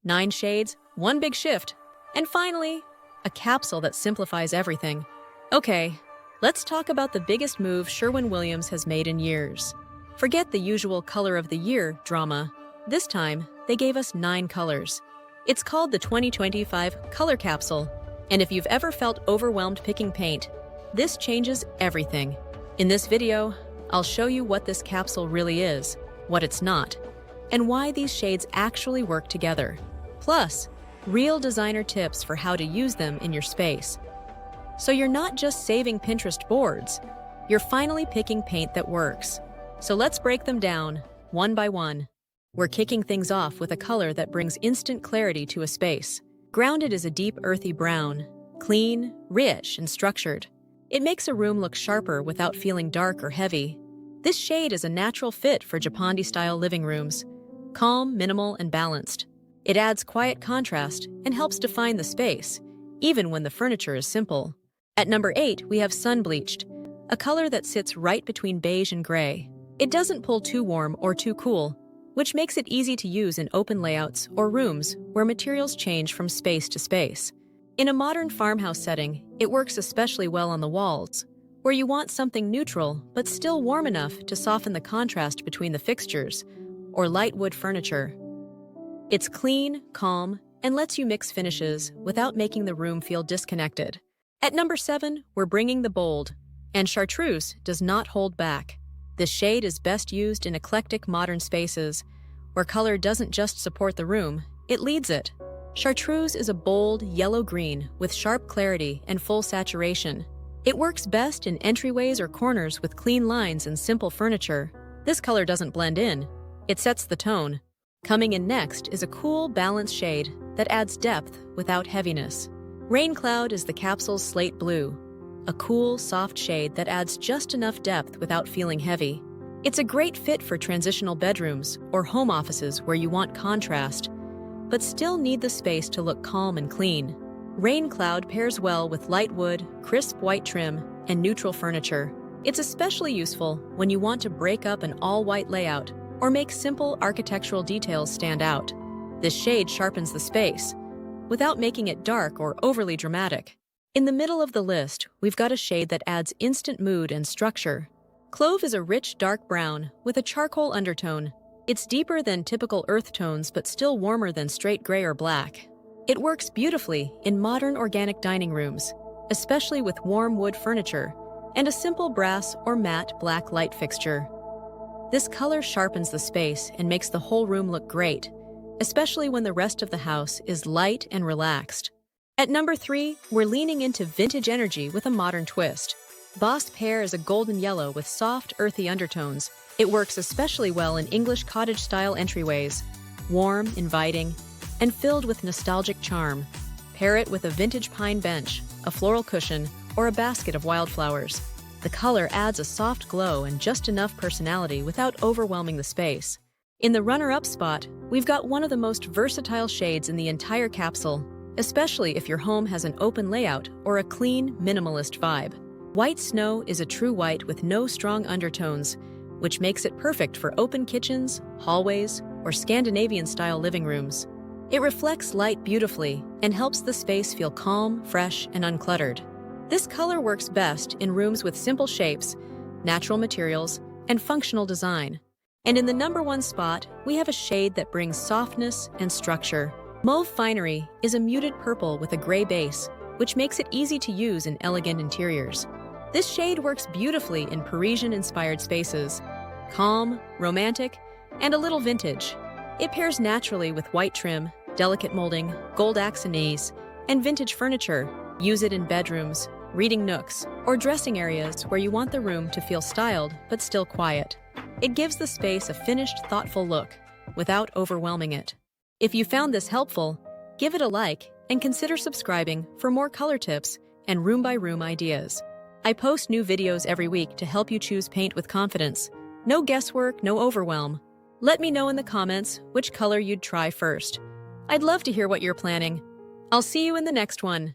9 shades, one big shift, and finally, a capsule that simplifies everything. Okay, let's talk about the biggest move Sherwin-Williams has made in years. Forget the usual color of the year drama. This time, they gave us 9 colors. It's called the 2025 Color Capsule, and if you've ever felt overwhelmed picking paint, this changes everything. In this video, I'll show you what this capsule really is, what it's not, and why these shades actually work together. Plus, real designer tips for how to use them in your space. So you're not just saving Pinterest boards, you're finally picking paint that works. So let's break them down, one by one. We're kicking things off with a color that brings instant clarity to a space. Grounded is a deep earthy brown, clean, rich, and structured. It makes a room look sharper without feeling dark or heavy. This shade is a natural fit for Japandi-style living rooms. Calm, minimal, and balanced. It adds quiet contrast and helps define the space, even when the furniture is simple. At number 8, we have Sun Bleached, a color that sits right between beige and gray. It doesn't pull too warm or too cool, which makes it easy to use in open layouts or rooms where materials change from space to space. In a modern farmhouse setting, it works especially well on the walls, where you want something neutral but still warm enough to soften the contrast between the fixtures, or light wood furniture. It's clean, calm, and lets you mix finishes without making the room feel disconnected. At number 7, we're bringing the bold, and Chartreuse does not hold back. This shade is best used in eclectic modern spaces, where color doesn't just support the room, it leads it. Chartreuse is a bold yellow-green with sharp clarity and full saturation. It works best in entryways or corners with clean lines and simple furniture. This color doesn't blend in, it sets the tone. Coming in next is a cool, balanced shade that adds depth without heaviness. Rain Cloud is the capsule's slate blue, a cool, soft shade that adds just enough depth without feeling heavy. It's a great fit for transitional bedrooms or home offices where you want contrast, but still need the space to look calm and clean. Rain Cloud pairs well with light wood, crisp white trim, and neutral furniture. It's especially useful when you want to break up an all-white layout or make simple architectural details stand out. This shade sharpens the space, without making it dark or overly dramatic. In the middle of the list, we've got a shade that adds instant mood and structure. Clove is a rich dark brown with a charcoal undertone. It's deeper than typical earth tones but still warmer than straight gray or black. It works beautifully in modern organic dining rooms, especially with warm wood furniture and a simple brass or matte black light fixture. This color sharpens the space and makes the whole room look great, especially when the rest of the house is light and relaxed. At number 3, we're leaning into vintage energy with a modern twist. Boss Pear is a golden yellow with soft, earthy undertones. It works especially well in English cottage-style entryways, warm, inviting, and filled with nostalgic charm. Pair it with a vintage pine bench, a floral cushion, or a basket of wildflowers. The color adds a soft glow and just enough personality without overwhelming the space. In the runner-up spot, we've got one of the most versatile shades in the entire capsule, especially if your home has an open layout or a clean, minimalist vibe. White Snow is a true white with no strong undertones, which makes it perfect for open kitchens, hallways, or Scandinavian-style living rooms. It reflects light beautifully and helps the space feel calm, fresh, and uncluttered. This color works best in rooms with simple shapes, natural materials, and functional design. And in the number 1 spot, we have a shade that brings softness and structure. Mauve Finery is a muted purple with a gray base, which makes it easy to use in elegant interiors. This shade works beautifully in Parisian-inspired spaces, calm, romantic, and a little vintage. It pairs naturally with white trim, delicate molding, gold accents, and vintage furniture. Use it in bedrooms, reading nooks, or dressing areas where you want the room to feel styled but still quiet. It gives the space a finished, thoughtful look, without overwhelming it. If you found this helpful, give it a like and consider subscribing for more color tips and room-by-room ideas. I post new videos every week to help you choose paint with confidence. No guesswork, no overwhelm. Let me know in the comments which color you'd try first. I'd love to hear what you're planning. I'll see you in the next one.